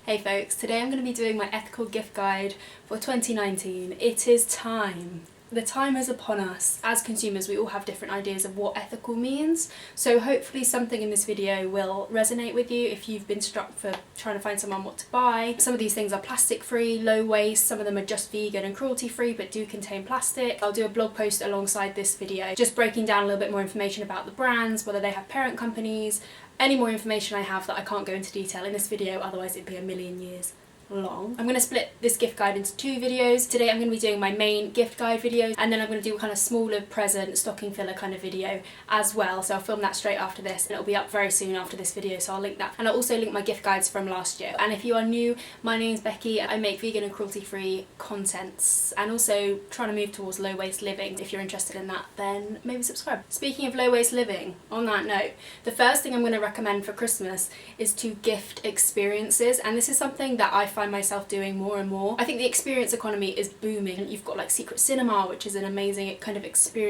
Hey folks, today I'm going to be doing my ethical gift guide for 2019. It is time. The time is upon us. As consumers, we all have different ideas of what ethical means, so hopefully something in this video will resonate with you if you've been struck for trying to find someone what to buy. Some of these things are plastic free, low waste, some of them are just vegan and cruelty free but do contain plastic. I'll do a blog post alongside this video just breaking down a little bit more information about the brands, whether they have parent companies, any more information I have that I can't go into detail in this video, otherwise it'd be a million years long. I'm going to split this gift guide into two videos. Today I'm going to be doing my main gift guide video, and then I'm going to do a kind of smaller present stocking filler kind of video as well, so I'll film that straight after this and it'll be up very soon after this video, so I'll link that. And I'll also link my gift guides from last year. And if you are new, my name's Becky. I make vegan and cruelty free contents and also trying to move towards low waste living. If you're interested in that, then maybe subscribe. Speaking of low waste living, on that note, the first thing I'm going to recommend for Christmas is to gift experiences, and this is something that I find myself doing more and more. I think the experience economy is booming. You've got like secret cinema, which is an amazing kind of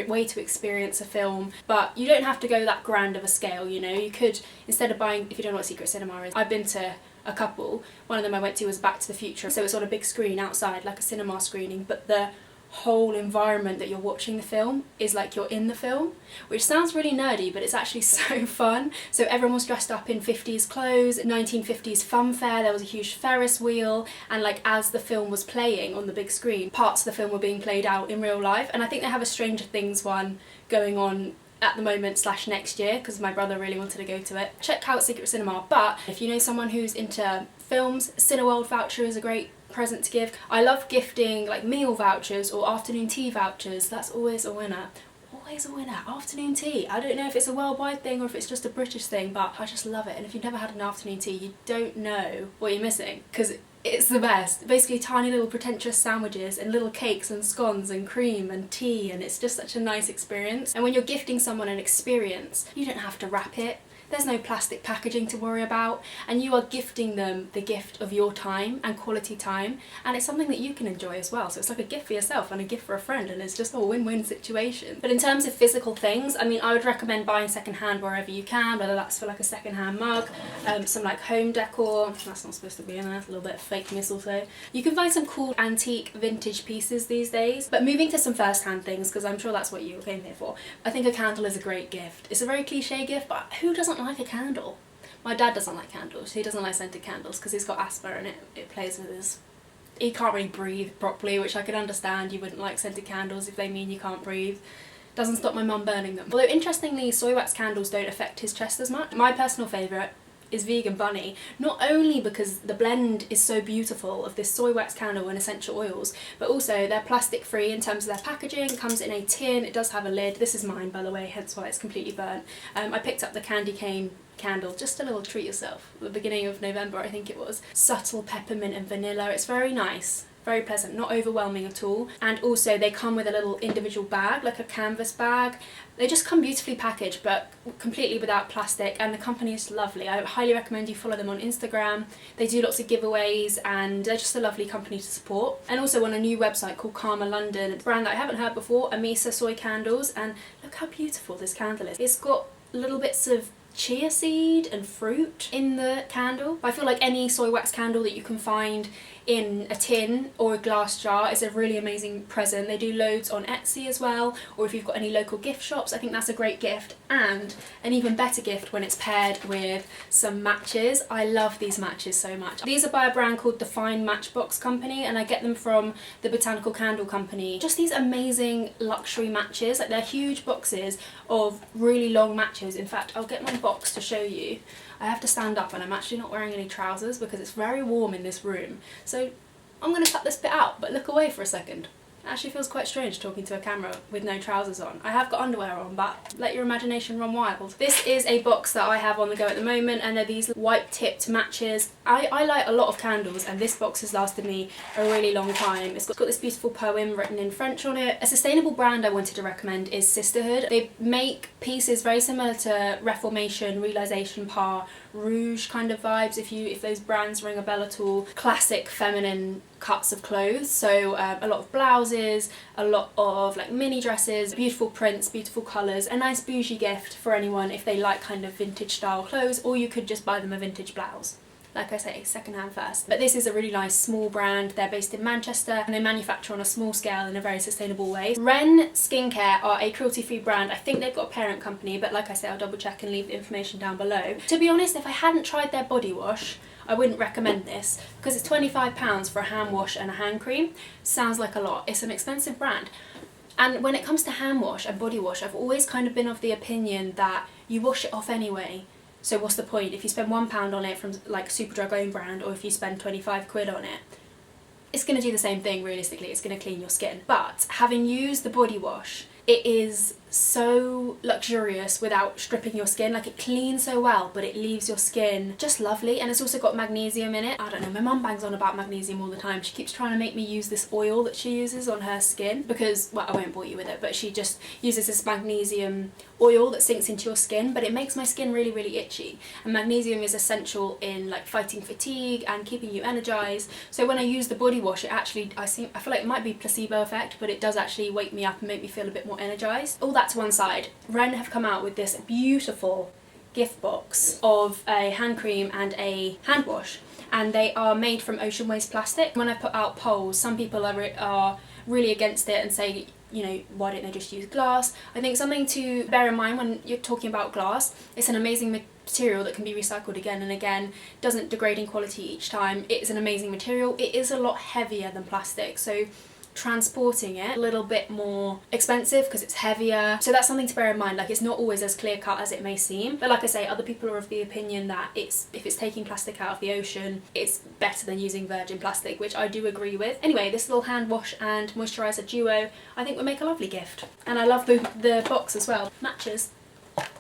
way to experience a film, but you don't have to go that grand of a scale, you know. You could, instead of buying, if you don't know what secret cinema is, I've been to a couple. One of them I went to was Back to the Future, so it's on a big screen outside, like a cinema screening, but the whole environment that you're watching the film is like you're in the film, which sounds really nerdy, but it's actually so fun. So everyone was dressed up in 50s clothes, 1950s funfair, there was a huge Ferris wheel, and like as the film was playing on the big screen, parts of the film were being played out in real life. And I think they have a Stranger Things one going on at the moment / next year, because my brother really wanted to go to it. Check out Secret Cinema. But if you know someone who's into films, Cineworld voucher is a great present to give. I love gifting like meal vouchers or afternoon tea vouchers. That's always a winner. Always a winner. Afternoon tea. I don't know if it's a worldwide thing or if it's just a British thing, but I just love it. And if you've never had an afternoon tea, you don't know what you're missing, because it's the best. Basically tiny little pretentious sandwiches and little cakes and scones and cream and tea, and it's just such a nice experience. And when you're gifting someone an experience, you don't have to wrap it. There's no plastic packaging to worry about, and you are gifting them the gift of your time and quality time, and it's something that you can enjoy as well. So it's like a gift for yourself and a gift for a friend, and it's just a win-win situation. But in terms of physical things, I mean, I would recommend buying secondhand wherever you can, whether that's for like a secondhand mug, some like home decor. That's not supposed to be in there, it's a little bit of fake mistletoe. You can find some cool antique vintage pieces these days. But moving to some first-hand things, because I'm sure that's what you came here for, I think a candle is a great gift. It's a very cliche gift, but who doesn't like a candle? My dad doesn't like candles. He doesn't like scented candles because he's got asthma and it plays with his... He can't really breathe properly, which I can understand. You wouldn't like scented candles if they mean you can't breathe. Doesn't stop my mum burning them. Although interestingly, soy wax candles don't affect his chest as much. My personal favourite is Vegan Bunny, not only because the blend is so beautiful of this soy wax candle and essential oils, but also they're plastic free in terms of their packaging. It comes in a tin, it does have a lid. This is mine, by the way, hence why it's completely burnt. I picked up the candy cane candle, just a little treat yourself, at the beginning of November I think it was. Subtle peppermint and vanilla. It's very nice, very pleasant, not overwhelming at all. And also they come with a little individual bag, like a canvas bag. They just come beautifully packaged but completely without plastic, and the company is lovely. I highly recommend you follow them on Instagram. They do lots of giveaways and they're just a lovely company to support. And also on a new website called Karma London, a brand that I haven't heard before, Amisa soy candles, and look how beautiful this candle is. It's got little bits of chia seed and fruit in the candle. I feel like any soy wax candle that you can find in a tin or a glass jar is a really amazing present. They do loads on Etsy as well, or if you've got any local gift shops, I think that's a great gift. And an even better gift when it's paired with some matches. I love these matches so much. These are by a brand called the Fine Matchbox Company, and I get them from the Botanical Candle Company. Just these amazing luxury matches, like they're huge boxes of really long matches. In fact, I'll get my box to show you. I have to stand up and I'm actually not wearing any trousers because it's very warm in this room. So I'm going to cut this bit out, but look away for a second. It actually feels quite strange talking to a camera with no trousers on. I have got underwear on, but let your imagination run wild. This is a box that I have on the go at the moment, and they're these white tipped matches. I light a lot of candles, and this box has lasted me a really long time. It's got this beautiful poem written in French on it. A sustainable brand I wanted to recommend is Sisterhood. They make pieces very similar to Reformation, Realisation, Par, Rouge kind of vibes, if those brands ring a bell at all. Classic feminine cuts of clothes, so a lot of blouses, a lot of like mini dresses, beautiful prints, beautiful colours, a nice bougie gift for anyone if they like kind of vintage style clothes, or you could just buy them a vintage blouse. like I say, secondhand first. But this is a really nice small brand. They're based in Manchester and they manufacture on a small scale in a very sustainable way. Ren Skincare are a cruelty-free brand. I think they've got a parent company, but like I say, I'll double check and leave the information down below. To be honest, if I hadn't tried their body wash, I wouldn't recommend this because it's £25 for a hand wash and a hand cream. Sounds like a lot. It's an expensive brand. And when it comes to hand wash and body wash, I've always kind of been of the opinion that you wash it off anyway. So what's the point? If you spend £1 on it from like Superdrug own brand, or if you spend 25 quid on it, it's going to do the same thing realistically. It's going to clean your skin. But having used the body wash, it is so luxurious without stripping your skin. Like, it cleans so well, but it leaves your skin just lovely. And it's also got magnesium in it. I don't know, my mum bangs on about magnesium all the time. She keeps trying to make me use this oil that she uses on her skin because, well, I won't bore you with it, but she just uses this magnesium oil that sinks into your skin, but it makes my skin really, really itchy. And magnesium is essential in like fighting fatigue and keeping you energized. So when I use the body wash, it actually, I feel like it might be placebo effect, but it does actually wake me up and make me feel a bit more energized. All that to one side, Ren have come out with this beautiful gift box of a hand cream and a hand wash, and they are made from ocean waste plastic. When I put out polls, some people are really against it and say, you know, why don't they just use glass? I think something to bear in mind when you're talking about glass, it's an amazing material that can be recycled again and again, doesn't degrade in quality each time. It is an amazing material. It is a lot heavier than plastic, so transporting it a little bit more expensive because it's heavier. So that's something to bear in mind. Like, it's not always as clear cut as it may seem, but like I say, other people are of the opinion that if it's taking plastic out of the ocean, it's better than using virgin plastic, which I do agree with. Anyway, this little hand wash and moisturiser duo I think would make a lovely gift, and I love the box as well.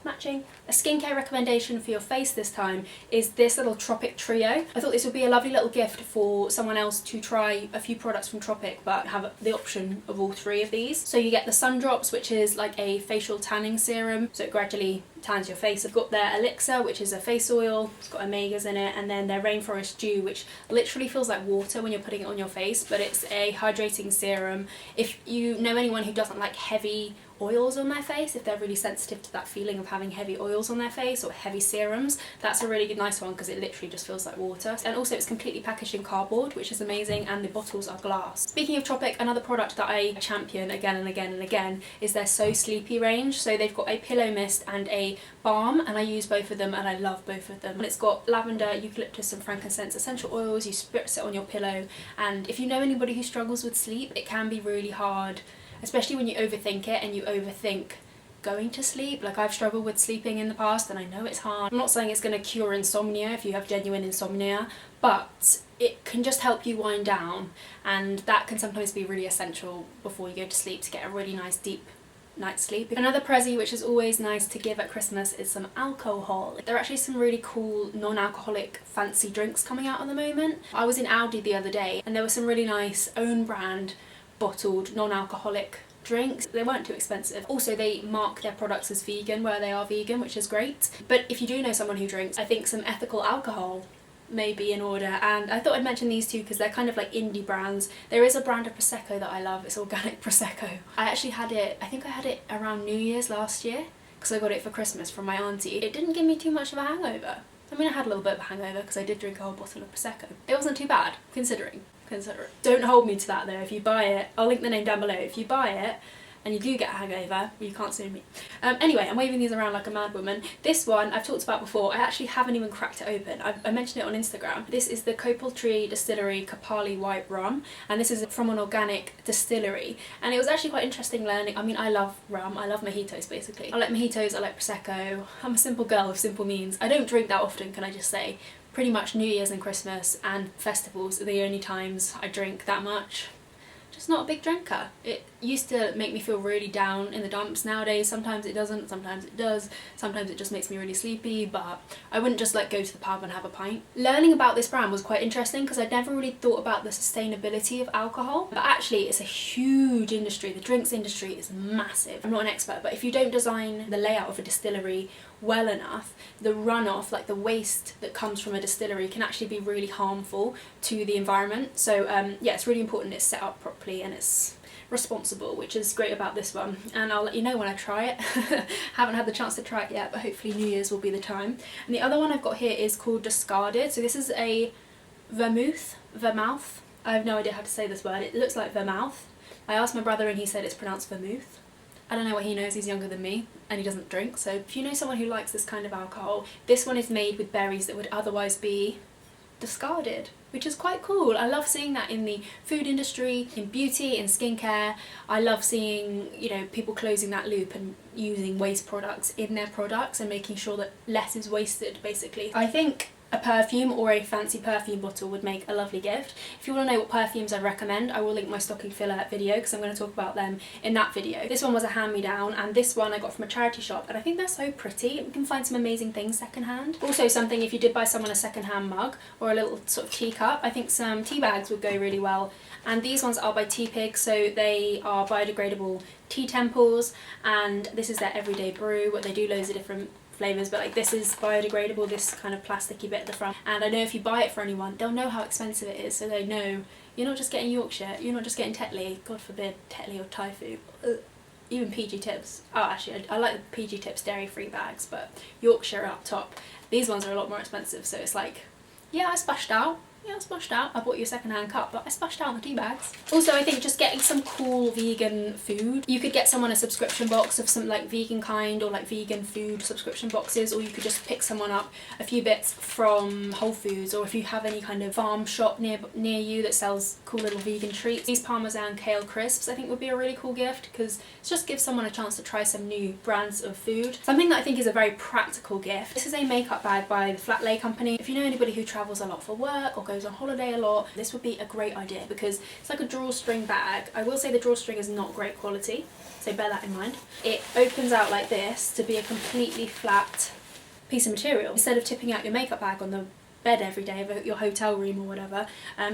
Matching. A skincare recommendation for your face this time is this little Tropic Trio. I thought this would be a lovely little gift for someone else to try a few products from Tropic but have the option of all three of these. So you get the Sun Drops, which is like a facial tanning serum, so it gradually tans your face. I've got their Elixir, which is a face oil, it's got omegas in it, and then their Rainforest Dew, which literally feels like water when you're putting it on your face, but it's a hydrating serum. If you know anyone who doesn't like heavy oils on their face, if they're really sensitive to that feeling of having heavy oils on their face or heavy serums, that's a really good nice one because it literally just feels like water. And also it's completely packaged in cardboard, which is amazing, and the bottles are glass. Speaking of Tropic, another product that I champion again and again and again is their So Sleepy range. So they've got a pillow mist and a balm, and I use both of them and I love both of them. And it's got lavender, eucalyptus and frankincense essential oils. You spritz it on your pillow, and if you know anybody who struggles with sleep, it can be really hard, especially when you overthink it and you overthink going to sleep. Like, I've struggled with sleeping in the past and I know it's hard. I'm not saying it's going to cure insomnia if you have genuine insomnia, but it can just help you wind down, and that can sometimes be really essential before you go to sleep to get a really nice deep night's sleep. Another prezzie which is always nice to give at Christmas is some alcohol. There are actually some really cool non-alcoholic fancy drinks coming out at the moment. I was in Aldi the other day and there were some really nice own brand bottled non-alcoholic drinks. They weren't too expensive. Also, they mark their products as vegan where they are vegan, which is great. But if you do know someone who drinks, I think some ethical alcohol may be in order, and I thought I'd mention these two because they're kind of like indie brands. There is a brand of Prosecco that I love. It's organic Prosecco. I actually had it, I think I had it around New Year's last year because I got it for Christmas from my auntie. It didn't give me too much of a hangover. I mean, I had a little bit of a hangover because I did drink a whole bottle of Prosecco. It wasn't too bad, considering. Consider it. Don't hold me to that though. If you buy it, I'll link the name down below. If you buy it and you do get a hangover, you can't sue me. Anyway, I'm waving these around like a mad woman. This one I've talked about before. I actually haven't even cracked it open. I mentioned it on Instagram. This is the Copal Distillery Kapali White Rum, and this is from an organic distillery. And it was actually quite interesting learning. I mean, I love rum. I love mojitos basically. I like mojitos, I like Prosecco. I'm a simple girl with simple means. I don't drink that often, can I just say. Pretty much New Year's and Christmas and festivals are the only times I drink that much. Just not a big drinker. It used to make me feel really down in the dumps. Nowadays sometimes it doesn't, sometimes it does, sometimes it just makes me really sleepy, but I wouldn't just like go to the pub and have a pint. Learning about this brand was quite interesting because I'd never really thought about the sustainability of alcohol, but actually it's a huge industry. The drinks industry is massive. I'm not an expert, but if you don't design the layout of a distillery well enough, the runoff, like the waste that comes from a distillery, can actually be really harmful to the environment. So yeah, it's really important it's set up properly and it's responsible, which is great about this one, and I'll let you know when I try it. Haven't had the chance to try it yet, but hopefully New Year's will be the time. And the other one I've got here is called Discarded. So this is a Vermouth. I have no idea how to say this word. It looks like Vermouth. I asked my brother and he said it's pronounced Vermouth. I don't know what he knows, he's younger than me and he doesn't drink, so if you know someone who likes this kind of alcohol, this one is made with berries that would otherwise be discarded, which is quite cool. I love seeing that in the food industry, in beauty, in skincare. I love seeing, you know, people closing that loop and using waste products in their products and making sure that less is wasted, basically. I think a perfume or a fancy perfume bottle would make a lovely gift. If you want to know what perfumes I recommend, I will link my stocking filler video because I'm going to talk about them in that video. This one was a hand-me-down and this one I got from a charity shop, and I think they're so pretty. You can find some amazing things secondhand. Also something, if you did buy someone a secondhand mug or a little sort of teacup, I think some tea bags would go really well. And these ones are by Teapic, so they are biodegradable tea temples, and this is their everyday brew. What they do, loads of different flavours, but like this is biodegradable, this kind of plasticky bit at the front, and I know if you buy it for anyone, they'll know how expensive it is, so they know you're not just getting Yorkshire, you're not just getting Tetley, God forbid Tetley or Thai food, even PG Tips. Oh, actually I like the PG Tips dairy-free bags, but Yorkshire up top. These ones are a lot more expensive, so it's like, yeah, I splashed out. Yeah, I splashed out. I bought you a second-hand cup, but I splashed out on the tea bags. Also, I think just getting some cool vegan food. You could get someone a subscription box of some like vegan kind or like vegan food subscription boxes, or you could just pick someone up a few bits from Whole Foods, or if you have any kind of farm shop near you that sells cool little vegan treats. These Parmesan kale crisps I think would be a really cool gift, because it just gives someone a chance to try some new brands of food. Something that I think is a very practical gift. This is a makeup bag by the Flat Lay company. If you know anybody who travels a lot for work or goes on holiday a lot, this would be a great idea because it's like a drawstring bag. I will say the drawstring is not great quality, so bear that in mind. It opens out like this to be a completely flat piece of material. Instead of tipping out your makeup bag on the bed every day of your hotel room or whatever,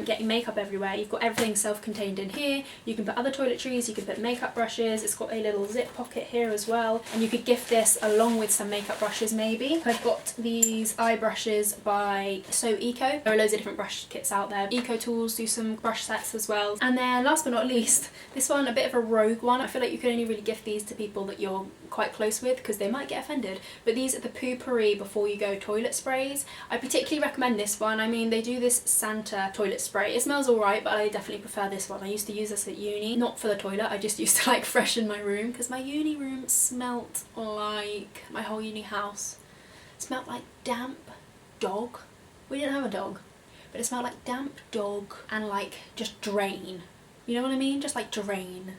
getting makeup everywhere, you've got everything self-contained in here. You can put other toiletries, you can put makeup brushes, it's got a little zip pocket here as well, and you could gift this along with some makeup brushes maybe. I've got these eye brushes by So Eco. There are loads of different brush kits out there. Eco Tools do some brush sets as well. And then last but not least, this one, a bit of a rogue one. I feel like you can only really gift these to people that you're quite close with because they might get offended, but these are the Potpourri before you go toilet sprays. I particularly recommend this one. I mean, they do this Santa toilet spray. It smells alright, but I definitely prefer this one. I used to use this at uni, not for the toilet, I just used to like freshen my room because my uni room smelt like, my whole uni house smelt like damp dog. We didn't have a dog, but it smelled like damp dog and like just drain. You know what I mean? Just like drain.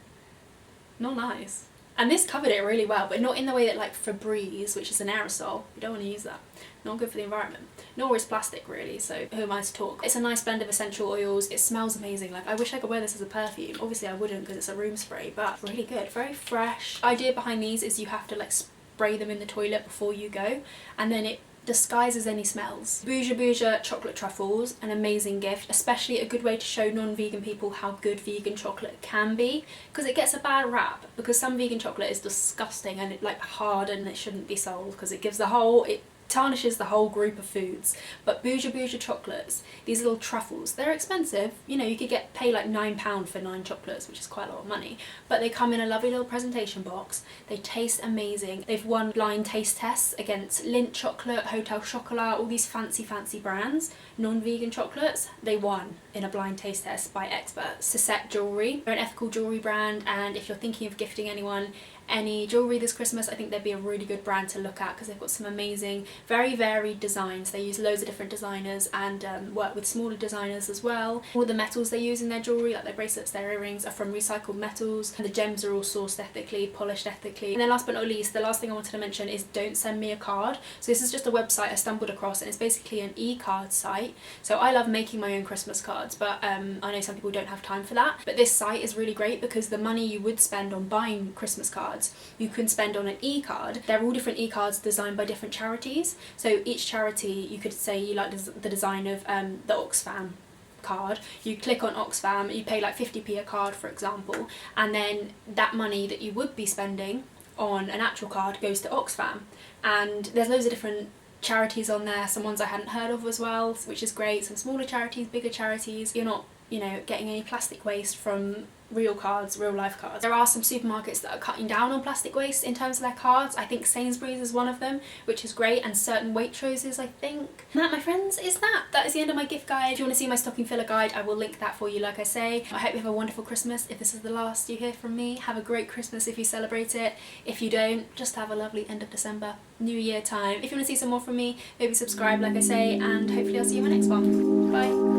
Not nice. And this covered it really well, but not in the way that like Febreze, which is an aerosol, you don't want to use that. Not good for the environment. Nor is plastic really, so who am I to talk? It's a nice blend of essential oils, it smells amazing. Like I wish I could wear this as a perfume. Obviously I wouldn't because it's a room spray, but really good, very fresh. The idea behind these is you have to like spray them in the toilet before you go, and then it disguises any smells. Bougie Bougie chocolate truffles, an amazing gift, especially a good way to show non-vegan people how good vegan chocolate can be, because it gets a bad rap because some vegan chocolate is disgusting and it like hard and it shouldn't be sold because it gives the whole, it tarnishes the whole group of foods. But Bougie Bougie chocolates, these little truffles, they're expensive. You know, you could pay like £9 for 9 chocolates, which is quite a lot of money, but they come in a lovely little presentation box. They taste amazing. They've won blind taste tests against Lindt chocolate, Hotel Chocolat, all these fancy brands, non-vegan chocolates. They won in a blind taste test by experts. Sisette Jewellery, they're an ethical jewellery brand, and if you're thinking of gifting anyone any jewellery this Christmas, I think they'd be a really good brand to look at because they've got some amazing, very varied designs. They use loads of different designers and work with smaller designers as well. All the metals they use in their jewellery, like their bracelets, their earrings, are from recycled metals, and the gems are all sourced ethically, polished ethically. And then last but not least, the last thing I wanted to mention is Don't Send Me a Card. So this is just a website I stumbled across, and it's basically an e-card site. So I love making my own Christmas cards, but I know some people don't have time for that. But this site is really great because the money you would spend on buying Christmas cards, you can spend on an e-card. They're all different e-cards designed by different charities. So each charity, you could say you like the design of the Oxfam card. You click on Oxfam, you pay like 50p a card for example, and then that money that you would be spending on an actual card goes to Oxfam. And there's loads of different charities on there, some ones I hadn't heard of as well, which is great. Some smaller charities, bigger charities. You're not you know, getting any plastic waste from real cards, real life cards. There are some supermarkets that are cutting down on plastic waste in terms of their cards. I think Sainsbury's is one of them, which is great, and certain Waitroses, I think. And that, my friends, is that. That is the end of my gift guide. If you want to see my stocking filler guide, I will link that for you, like I say. I hope you have a wonderful Christmas. If this is the last you hear from me, have a great Christmas if you celebrate it. If you don't, just have a lovely end of December, New Year time. If you want to see some more from me, maybe subscribe, like I say, and hopefully I'll see you in my next one. Bye.